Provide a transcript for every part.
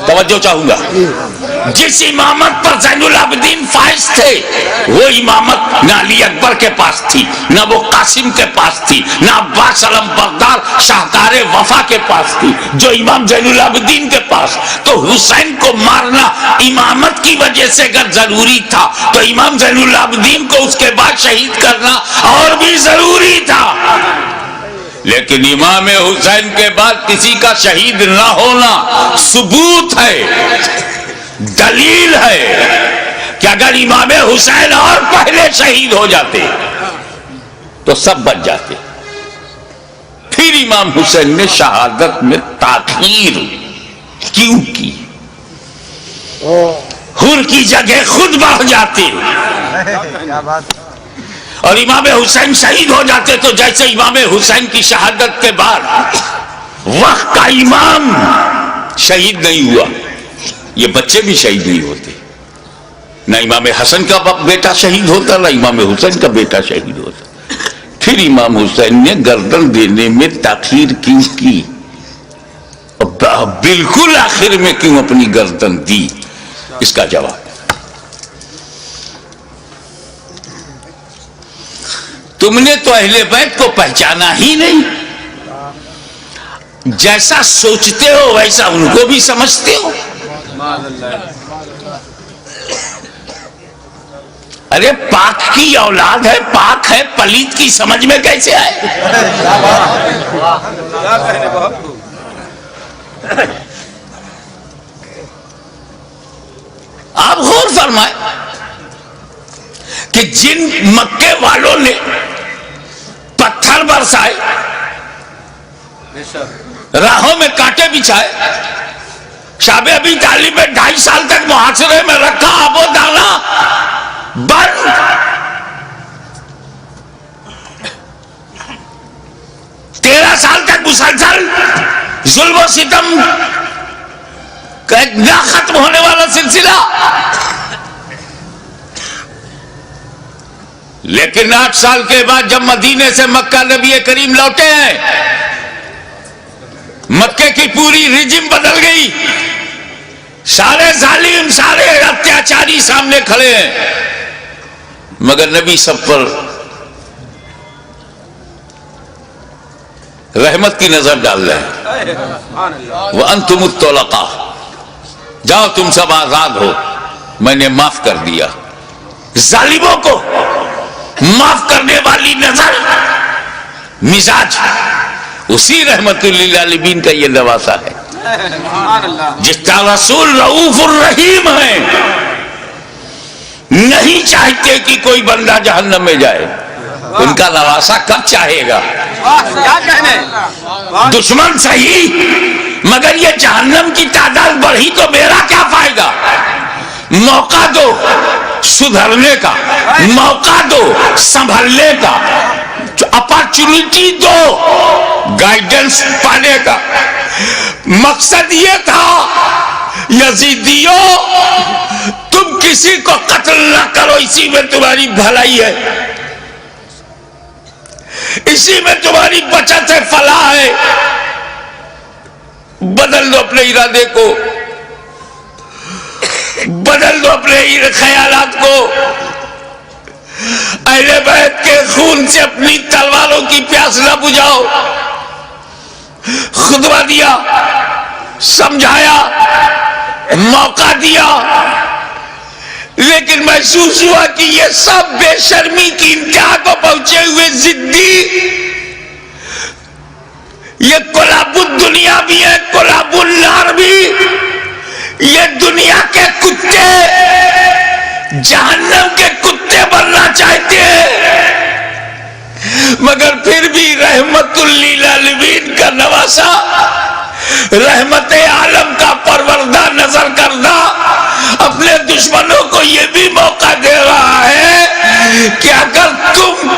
توجہ چاہوں گا، جس امامت پر زین العابدین فائز تھے وہ امامت نہ علی اکبر کے پاس تھی، نہ وہ قاسم کے پاس تھی، نہ عباس علم بردار شاہکار وفا کے پاس تھی، جو امام زین العابدین کے پاس۔ تو حسین کو مارنا امامت کی وجہ سے اگر ضروری تھا تو امام زین العابدین کو اس کے بعد شہید کرنا اور بھی ضروری تھا، لیکن امام حسین کے بعد کسی کا شہید نہ ہونا ثبوت ہے، دلیل ہے کہ اگر امام حسین اور پہلے شہید ہو جاتے تو سب بچ جاتے۔ پھر امام حسین نے شہادت میں تاخیر کیوں کی؟ حر کی جگہ خود بڑھ جاتے اور امام حسین شہید ہو جاتے تو جیسے امام حسین کی شہادت کے بعد وقت کا امام شہید نہیں ہوا، یہ بچے بھی شہید نہیں ہوتے، نہ امام حسن کا بیٹا شہید ہوتا نہ امام حسین کا بیٹا شہید ہوتا۔ پھر امام حسین نے گردن دینے میں تاخیر کیوں کی؟ بالکل آخر میں کیوں اپنی گردن دی؟ اس کا جواب تم نے تو اہل بیت کو پہچانا ہی نہیں، جیسا سوچتے ہو ویسا ان کو بھی سمجھتے ہو۔ ارے پاک کی اولاد ہے، پاک ہے، پلیت کی سمجھ میں کیسے آئے؟ آپ غور فرمائیں کہ جن مکے والوں نے پتھر برسائے، راہوں میں کانٹے بچھائے، شاب ابی طالب میں 2.5 سال تک محاصرے میں رکھا، آب و دانا بند، 13 سال تک مسلسل ظلم و ستم کا ایک نہ ختم ہونے والا سلسلہ، لیکن 8 سال کے بعد جب مدینے سے مکہ نبی کریم لوٹے ہیں، مکے کی پوری رجم بدل گئی، سارے ظالم سارے اتیاچاری سامنے کھڑے ہیں، مگر نبی سب پر رحمت کی نظر ڈال رہے ہیں۔ وَأَنْتُمُ الطُّلَقَاءُ، جاؤ تم سب آزاد ہو، میں نے معاف کر دیا۔ ظالموں کو معاف کرنے والی نظر، مزاج، اسی رحمت للعالمین کا یہ نواسا ہے، جس کا رسول رؤوف الرحیم ہے، نہیں چاہتے کہ کوئی بندہ جہنم میں جائے، ان کا نواسا کب چاہے گا؟ دشمن صحیح، مگر یہ جہنم کی تعداد بڑھی تو میرا کیا فائدہ؟ موقع دو سدھرنے کا، موقع دو سنبھلنے کا، اپارچونٹی دو گائیڈنس پانے کا۔ مقصد یہ تھا یزیدیوں تم کسی کو قتل نہ کرو، اسی میں تمہاری بھلائی ہے، اسی میں تمہاری بچت ہے، فلاح ہے۔ بدل دو اپنے ارادے کو، بدل دو اپنے خیالات کو، اہل بیت کے خون سے اپنی تلواروں کی پیاس نہ بجھاؤ۔ خطبہ دیا، سمجھایا، موقع دیا، لیکن محسوس ہوا کہ یہ سب بے شرمی کی انتہا کو پہنچے ہوئے ضدی، یہ کلاب الدنیا بھی ہے، کلاب النار بھی، یہ دنیا کے کتے جہنم کے کتے بننا چاہتے ہیں، مگر پھر بھی رحمت للعالمین کا نواسا، رحمت عالم کا پروردہ نظر کردہ اپنے دشمنوں کو یہ بھی موقع دے رہا ہے کہ اگر تم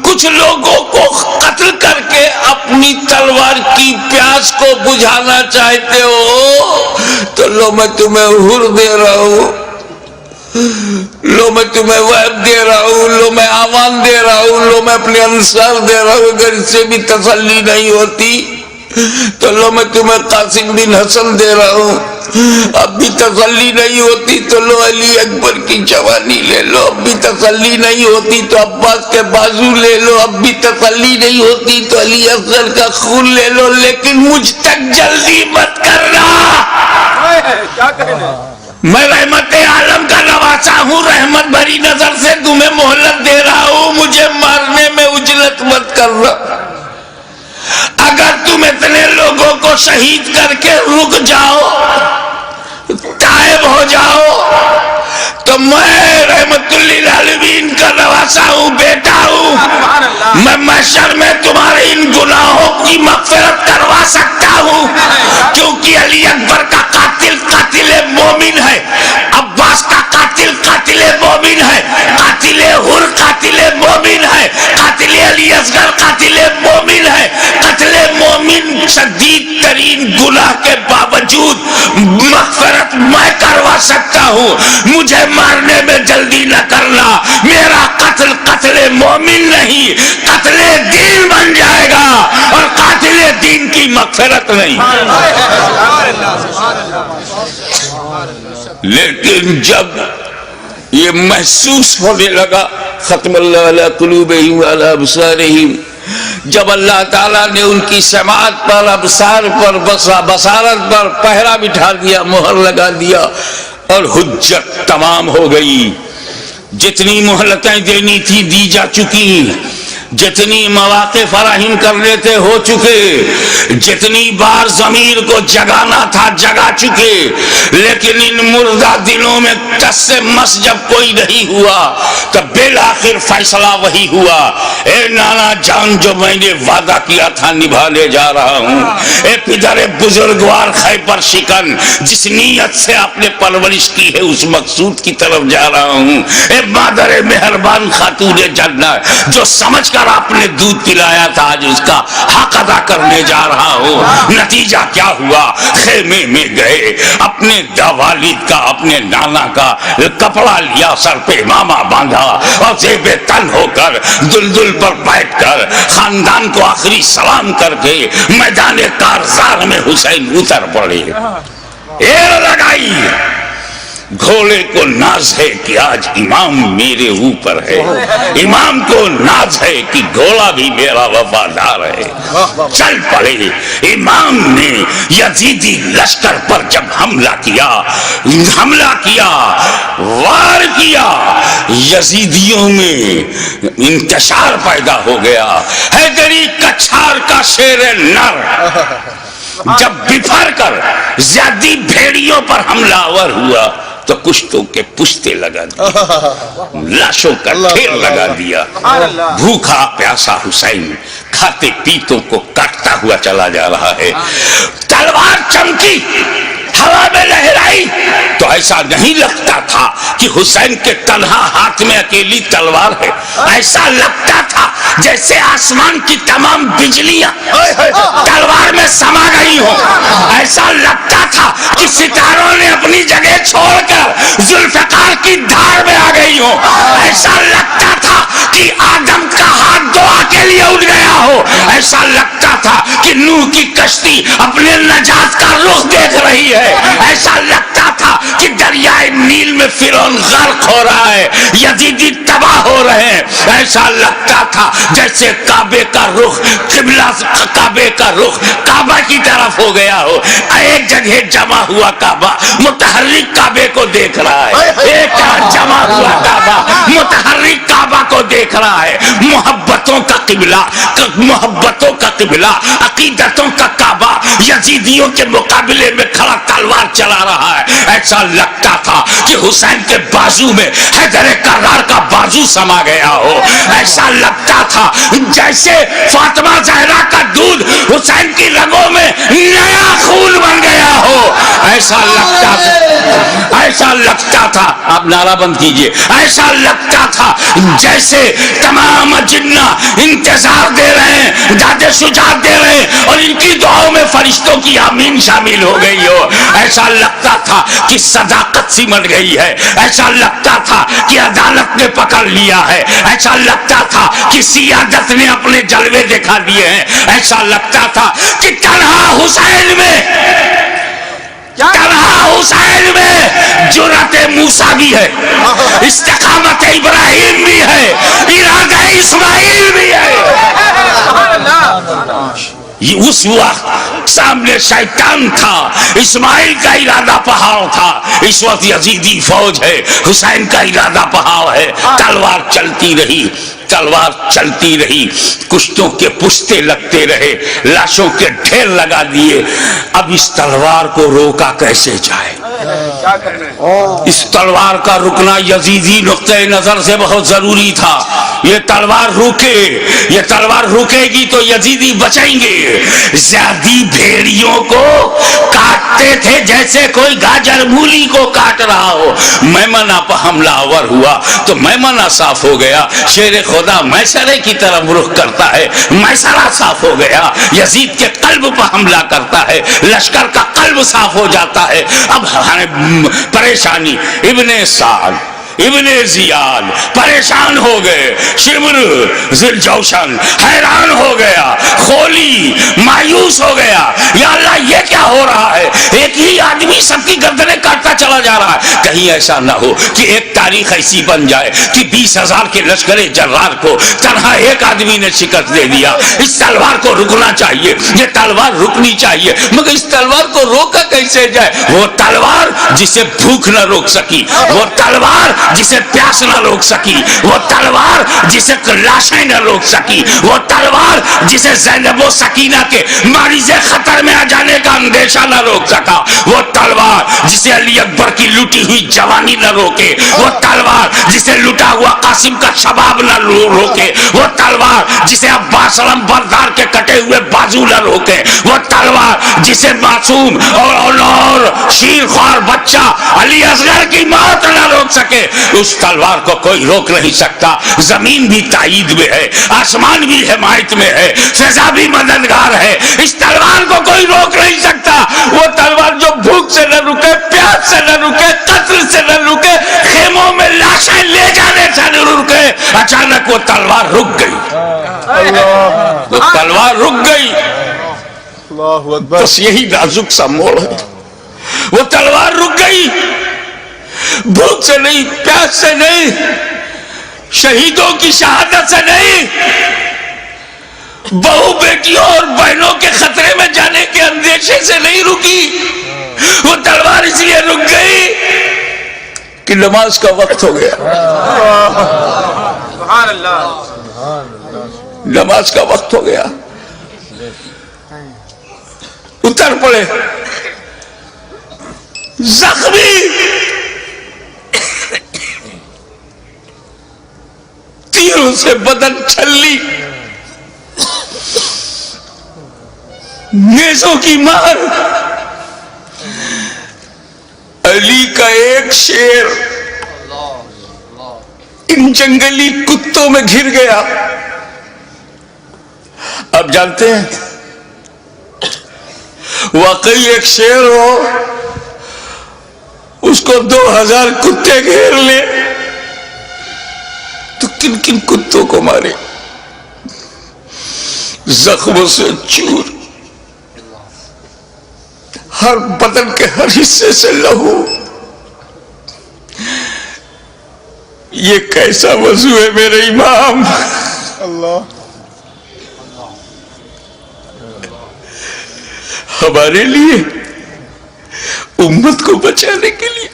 کچھ لوگوں کو قتل کر کے اپنی تلوار کی پیاس کو بجھانا چاہتے ہو تو لو میں تمہیں حر دے رہا ہوں، لو میں تمہیں وہب دے رہا ہوں، لو میں آمان دے رہا ہوں، لو میں اپنے انصار دے رہا ہوں۔ اگر اس سے بھی تسلی نہیں ہوتی تو لو میں تمہیں قاسم بن حسن دے رہا ہوں، اب بھی تسلی نہیں ہوتی تو لو علی اکبر کی جوانی لے لو، اب بھی تسلی نہیں ہوتی تو عباس کے بازو لے لو، اب بھی تسلی نہیں ہوتی تو علی اصغر کا خون لے لو، لیکن مجھ تک جلدی مت کرنا۔ میں رحمت عالم کا نواسا ہوں، رحمت بھری نظر سے تمہیں مہلت دے رہا ہوں، مجھے مارنے میں اجلت مت کرنا۔ اگر تم اتنے لوگوں کو شہید کر کے رک جاؤ، تائب ہو جاؤ، تو میں رحمت للعالمین کا نواسا ہوں، بیٹا ہوں، میں محشر میں تمہارے ان گناہوں کی مغفرت کروا سکتا ہوں، کیونکہ علی اکبر کا قاتل قاتل مومن ہے، عباس کا قاتل قاتل مومن ہے، قاتل حر قاتل مومن ہے، قاتل علی اصغر قاتل مومن ہے۔ قتل مومن شدید ترین گناہ کے باوجود مغفرت میں کروا سکتا ہوں، مجھے مارنے میں جلدی نہ کرنا، میرا قتل قتل مومن نہیں، قتل دین بن جائے گا، اور قاتل دین کی مغفرت نہیں۔ لیکن جب یہ محسوس ہونے لگا، ختم اللہ علی قلوبہم وعلی ابصارہم، جب اللہ تعالیٰ نے ان کی سماعت پر، ابصار پر، بصارت پر پہرا بٹھا دیا، مہر لگا دیا، اور حجت تمام ہو گئی، جتنی مہلتیں دینی تھی دی جا چکی، جتنی مواقع فراہم کرنے تھے ہو چکے، جتنی بار ضمیر کو جگانا تھا جگا چکے، لیکن ان مردہ دلوں میں ٹس سے مس جب کوئی نہیں ہوا تب بالآخر فیصلہ وہی ہوا، اے نانا جان جو میں نے وعدہ کیا تھا نبھانے جا رہا ہوں، اے پدر بزرگوار خیبر شکن جس نیت سے آپ نے پرورش کی ہے اس مقصود کی طرف جا رہا ہوں، اے مادر مہربان خاتون جنت جو سمجھ کر آپ نے دودھ پلایا تھا آج اس کا حق ادا کرنے جا رہا ہوں۔ نتیجہ کیا ہوا؟ خیمے میں گئے، اپنے والد کا اپنے نانا کا کپڑا لیا، سر پہ امامہ باندھا، اور زیب تن ہو کر دلدل پر بیٹھ کر خاندان کو آخری سلام کر کے میدان کارزار میں حسین اتر پڑے، ایر لگائی۔ گھوڑے کو ناز ہے کہ آج امام میرے اوپر ہے، امام کو ناز ہے کہ گھوڑا بھی میرا وفادار ہے۔ چل پڑے، امام نے یزیدی لشکر پر جب حملہ کیا، وار کیا، یزیدیوں میں انتشار پیدا ہو گیا۔ حیدری کچھار کا شیر نر جب بفر کر زیادی بھیڑیوں پر حملہ آور ہوا تو کشتوں کے پشتے لگا دیا، لاشوں کا ڈھیر لگا دیا۔ بھوکا پیاسا حسین کھاتے پیتوں کو کاٹتا ہوا چلا جا رہا ہے، تلوار چمکی، ہوا میں لہرائی تو ایسا نہیں لگتا تھا کہ حسین کے تنہا ہاتھ میں اکیلی تلوار ہے، ایسا لگتا تھا جیسے آسمان کی تمام بجلیاں تلوار میں سما گئی ہوں، ایسا لگتا تھا کہ ستاروں نے اپنی جگہ چھوڑ کر ذوالفقار کی دھار میں آ گئی ہوں، ایسا لگتا تھا کہ آدم کا ہاتھ دعا کے لیے اٹھ گیا ہو، ایسا لگتا تھا کہ نوح کی کشتی اپنے نجات کا رخ دیکھ رہی ہے، ایسا لگتا تھا کہ دریائے نیل میں فرعون غرق ہو رہا ہے، یزیدی تباہ ہو رہے ہیں، ایسا لگتا تھا جیسے کعبے کا رخ قبلہ، کعبے کا رخ کعبہ کی طرف ہو گیا ہو، ایک جگہ جمع ہوا کعبہ متحرک کعبے کو دیکھ رہا ہے، ایک جمع ہوا کعبہ متحرک کعبہ کو دیکھ رہا ہے، محبتوں کا قبلہ، محبتوں کا قبلہ، عقیدتوں کا کعبہ یزیدیوں کے مقابلے میں کھڑا تلوار چلا رہا ہے۔ ایسا لگتا تھا کہ حسین کے بازو میں حیدر کرار کا بازو سما گیا ہو، ایسا لگتا تھا جیسے فاطمہ زہرا کا دودھ حسین کی رگوں میں نیا خون بن گیا ہو، ایسا لگتا تھا ایسا لگتا تھا، آپ نعرہ بند کیجئے، ایسا لگتا تھا جیسے تمام جنہ انتظار دے رہے ہیں، داد شجاعت دے رہے ہیں، اور ان کی دعاؤں میں فرشتوں کی آمین شامل ہو گئی ہو۔ ایسا لگتا تھا کہ صداقت سمٹ گئی ہے، ایسا لگتا تھا کہ عدالت نے پکڑ لیا ہے، ایسا لگتا تھا کہ سیادت نے اپنے جلوے دکھا دیے ہیں، ایسا لگتا تھا کہ تنہا حسین میں جرأت موسیٰ بھی ہے، استقامت ابراہیم بھی ہے، ارادہ اسماعیل بھی ہے۔ اس وقت سامنے شیطان تھا، اسماعیل کا ارادہ پہاڑ تھا، اس وقت یزیدی فوج ہے، حسین کا ارادہ پہاڑ ہے۔ تلوار چلتی رہی، تلوار چلتی رہی، کشتوں کے پشتے لگتے رہے، لاشوں کے ڈھیر لگا دیے۔ اب اس تلوار کو روکا کیسے جائے؟ اس تلوار کا رکنا یزیدی نقطہ نظر سے بہت ضروری تھا۔ یہ تلوار روکے، یہ تلوار روکے گی تو یزیدی بچیں گے۔ زیادی بھیڑیوں کو کاٹتے تھے جیسے کوئی گاجر مولی کو کاٹ رہا ہو۔ میمنہ پر حملہ آور ہوا تو میمنہ صاف ہو گیا، شیر خدا میسرے کی طرف رخ کرتا ہے، میسرہ صاف ہو گیا۔ یزید کے قلب پر حملہ کرتا ہے، لشکر کا قلب صاف ہو جاتا ہے۔ اب پریشانی، ابن سعد ابن زیاد پریشان ہو گئے، شمر ذوالجوشن حیران ہو گیا، خولی مایوس ہو گیا، یا اللہ یہ کیا ہو رہا ہے؟ ایک ہی آدمی سب کی گردنیں کاٹتا چلا جا رہا ہے۔ کہیں ایسا نہ ہو کہ ایک تاریخ ایسی بن جائے کہ 20,000 کے لشکر جرار کو تنہا ایک آدمی نے شکست دے دیا۔ اس تلوار کو رکنا چاہیے، یہ تلوار رکنی چاہیے، مگر اس تلوار کو روکا کیسے جائے؟ وہ تلوار جسے بھوک نہ روک سکی، وہ تلوار جسے پیاس نہ روک سکی، وہ تلوار جسے لاشیں نہ روک سکی، وہ تلوار جسے زینب و سکینہ کے مریض خطر میں آ جانے کا اندیشہ نہ روک سکا، وہ تلوار جسے علی اکبر کی لوٹی ہوئی جوانی نہ روکے، وہ تلوار جسے لٹا ہوا قاسم کا شباب نہ روکے، وہ تلوار جسے عباس علم بردار کے کٹے ہوئے بازو نہ روکے، وہ تلوار جسے معصوم اور شیر خوار بچہ علی اصغر کی موت نہ روک سکے، اس تلوار کو کوئی روک نہیں سکتا۔ زمین بھی تائید میں ہے، آسمان بھی حمایت میں ہے، فضا بھی مددگار ہے، اس تلوار کو کوئی روک نہیں سکتا۔ وہ تلوار جو بھوک سے نہ رکے، پیاس سے نہ رکے، قتل سے نہ رکے، خیموں میں لاشیں لے جانے سے نہ رکے، اچانک وہ تلوار رک گئی، وہ تلوار رک گئی۔ بس یہی نازک سا موڑ ہے، وہ تلوار رک گئی، بھوک سے نہیں، پیاس سے نہیں، شہیدوں کی شہادت سے نہیں، بہو بیٹیوں اور بہنوں کے خطرے میں جانے کے اندیشے سے نہیں رکی۔ وہ تلوار اس لیے رک گئی کہ نماز کا وقت ہو گیا، نماز کا وقت ہو گیا۔ اتر پڑے زخمی، تیروں سے بدن چھلی، نیزوں کی مار، علی کا ایک شیر ان جنگلی کتوں میں گھر گیا۔ آپ جانتے ہیں واقعی ایک شیر ہو، اس کو 2000 کتے گھیر لے تو کن کن کتوں کو مارے؟ زخموں سے چور، ہر بدن کے ہر حصے سے لہو۔ یہ کیسا وضو ہے میرے امام؟ اللہ ہمارے لیے، امت کو بچانے کے لیے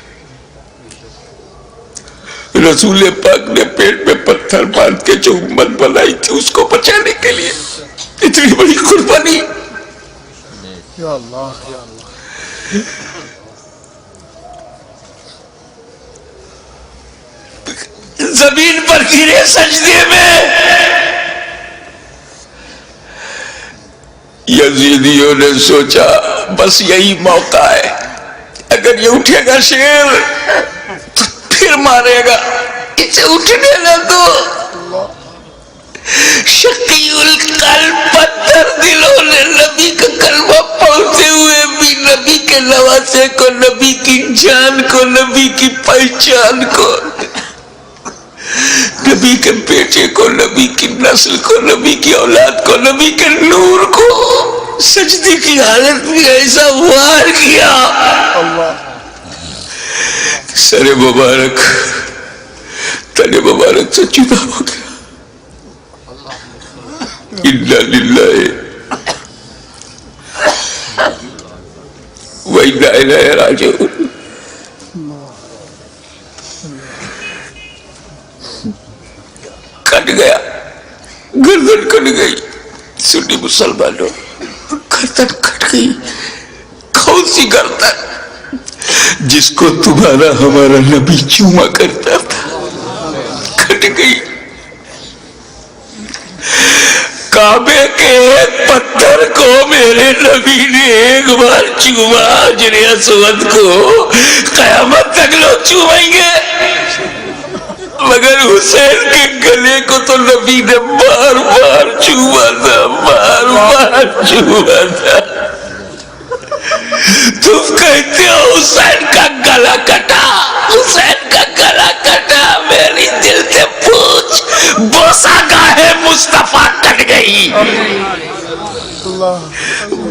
رسول پاک نے پیٹ میں پتھر باندھ کے جو امت بنائی تھی، اس کو بچانے کے لیے اتنی بڑی قربانی۔ یا اللہ یا اللہ، زمین پر گرے سجدے میں۔ یزیدیوں نے سوچا بس یہی موقع ہے، اگر یہ اٹھے گا شیر تو پھر مارے گا، اسے اٹھنے نہ دو۔ شقی القلب پتھر دلوں نے نبی کا کلمہ پڑھتے ہوئے بھی نبی کے نواسے کو، نبی کی جان کو، نبی کی پہچان کو، نبی کے بیٹے کو، نبی کی نسل کو، نبی کی اولاد کو، نبی کے نور کو سجدے کی حالت میں ایسا وار کیا، سر مبارک تن مبارک سے جدا ہو گیا۔ انا للہ و انا الیہ راجعون۔ کٹ گیا، گردن کٹ گئی، سنی مسلمانوں گردن کٹ گئی۔ کون سی گردن؟ جس کو تمہارا ہمارا نبی چوما کرتا تھا، کٹ گئی۔ کعبے کے ایک پتھر کو میرے نبی نے ایک بار چوما، حجر اسود کو قیامت تک لوگ چومیں گے، مگر حسین کے گلے کو تو نبی نے بار بار چوما تھا، بار بار چوما تھا۔ تم کہتے ہو حسین کا گلا کٹا، حسین کا گلا کٹا، میری دل سے پوچھ، بوسہ گاہ مصطفیٰ کٹ گئی،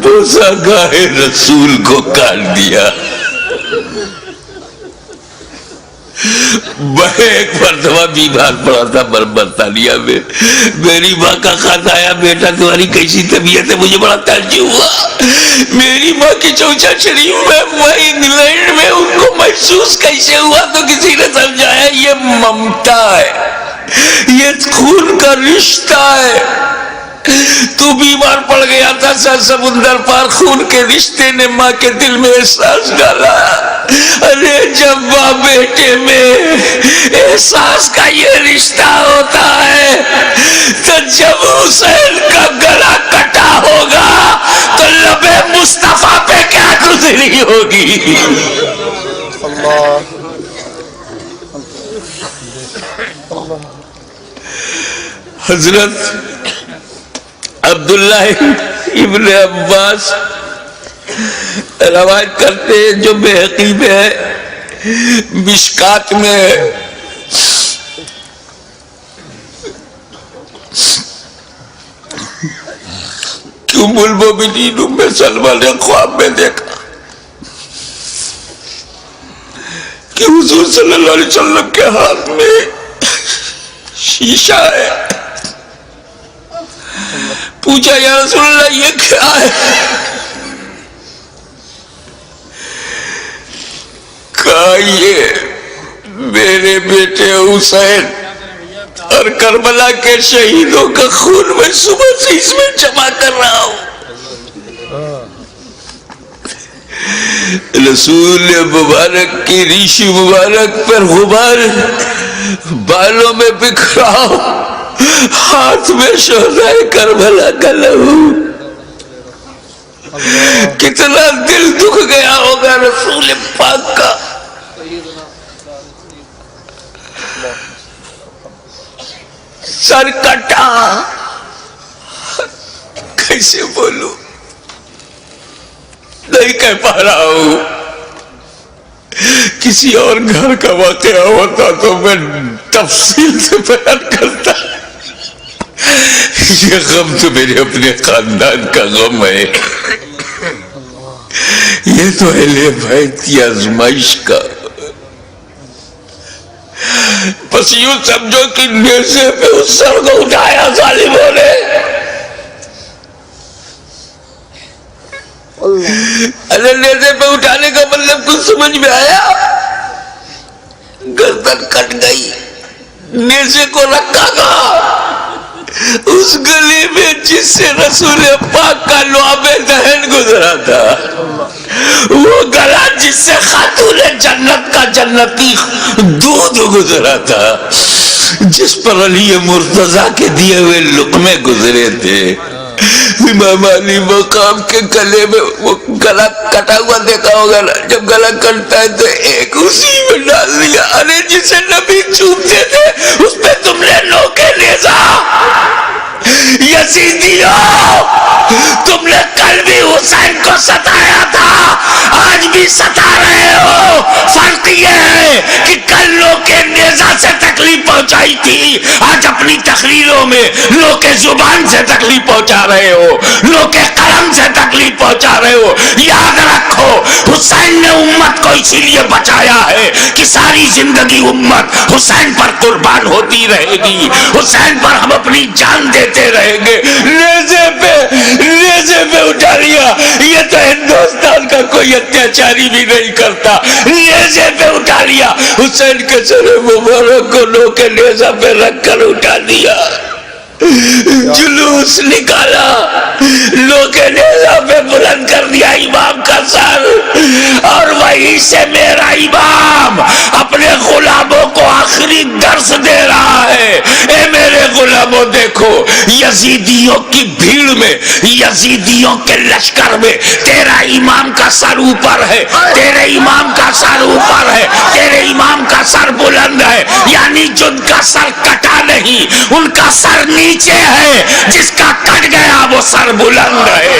بوسہ گاہ رسول کو کاٹ دیا۔ میں ایک مرتبہ بیمار پڑا تھا برطانیہ میں، میری ماں کا خط آیا، بیٹا تمہاری کیسی طبیعت ہے؟ مجھے بڑا تعجب ہوا۔ میری ماں کی چوچا شریف میں، وہ انگلینڈ میں، ان کو محسوس کیسے ہوا؟ تو کسی نے سمجھایا یہ ممتا ہے، یہ خون کا رشتہ ہے۔ تو بیمار پڑ گیا تھا، سر سمندر پار خون کے رشتے نے ماں کے دل میں احساس ڈالا۔ ارے جب ماں بیٹے میں احساس کا یہ رشتہ ہوتا ہے تو جب حسین کا گلا کٹا ہوگا تو لب مصطفیٰ پہ کیا گزری ہوگی؟ حضرت عبداللہ ابن عباس روایت کرتے ہیں، جو بحقی میں ہے، مشکات میں ہے، کہ ام المومنین ام سلمہ نے خواب میں دیکھا کہ حضور صلی اللہ علیہ وسلم کے ہاتھ میں شیشہ ہے۔ پوچھا یا رسول اللہ یہ کیا ہے؟ کہا یہ میرے بیٹے حسین اور کربلا کے شہیدوں کا خون میں صبح سے اس میں جمع کر رہا ہوں۔ رسول مبارک کی ریش مبارک پر غبار بالوں میں بکھرا، ہاتھ میں شہدائے کربلا کا لہو۔ کتنا دل دکھ گیا ہوگا رسول پاک کا۔ سر کٹا، کیسے بولوں، نہیں کہہ پا رہا ہوں۔ کسی اور گھر کا واقعہ ہوتا تو میں تفصیل سے بیان کرتا، یہ غم تو میرے اپنے خاندان کا غم ہے، یہ تو اہل بیت کی آزمائش کا۔ بس یوں سمجھو کہ نیزے پہ اس سر کو اٹھایا ظالموں نے، ارے نیزے پہ اٹھانے کا مطلب کچھ سمجھ میں آیا؟ گردن کٹ گئی، نیزے کو رکھا گا اس گلی میں جس سے رسول پاک کا لعاب دہن گزرا تھا، وہ گلا جس سے خاتون جنت کا جنتی دودھ گزرا تھا، جس پر علی مرتضیٰ کے دیے ہوئے لقمے گزرے تھے، امام علی مقام کے گلے میں وہ گلا کٹا ہوا دیکھا ہوگا نا، جب گلا کٹتا ہے تو ایک اسی میں ڈال دیا. ارے جسے نبی چومتے تھے اس پہ تم نے نوکے نیزا. یزیدیوں، تم نے کل بھی حسین کو ستایا تھا، آج بھی ستا رہے ہو. فرق یہ ہے کہ کل نوکے نیزا سے تکلیف پہنچائی تھی، آج اپنی تقریروں میں نوکے زبان سے تکلیف پہنچا رہے ہو، نوکے قلم سے تکلیف پہنچا رہے ہو. یاد رکھو حسین نے امت کو اسی لیے بچایا ہے کہ ساری زندگی امت حسین پر قربان ہوتی رہے گی، حسین پر ہم اپنی جان دیتے رہیں گے. نیزے پہ اٹھا لیا، یہ تو ہندوستان کا کوئی اتیاچاری بھی نہیں کرتا. نیزے پہ اٹھا لیا، حسین کے سر مبارک کو نوکے نیزہ پہ رکھ کر اٹھا دیا. جلوس نکالا، لوگے نیزہ پہ بلند کر دیا امام کا سر، اور وہیں سے میرا امام اپنے غلاموں کو آخری درس دے رہا ہے. اے میرے غلاموں، دیکھو یزیدیوں کی بھیڑ میں، یزیدیوں کے لشکر میں تیرا امام کا سر اوپر ہے، تیرے امام کا سر اوپر ہے، تیرے امام کا سر بلند ہے. یعنی جن کا سر کٹا نہیں ان کا سر نیچے ہے، جس کا کٹ گیا وہ سر بلند ہے.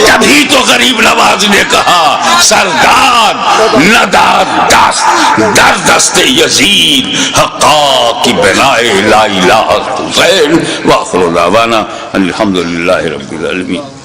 تبھی تو غریب نواز نے کہا سرداد نداد دست در دست یزید حقا کی بنائے لا الہ حسین. واخر دعوانا الحمدللہ رب العالمین.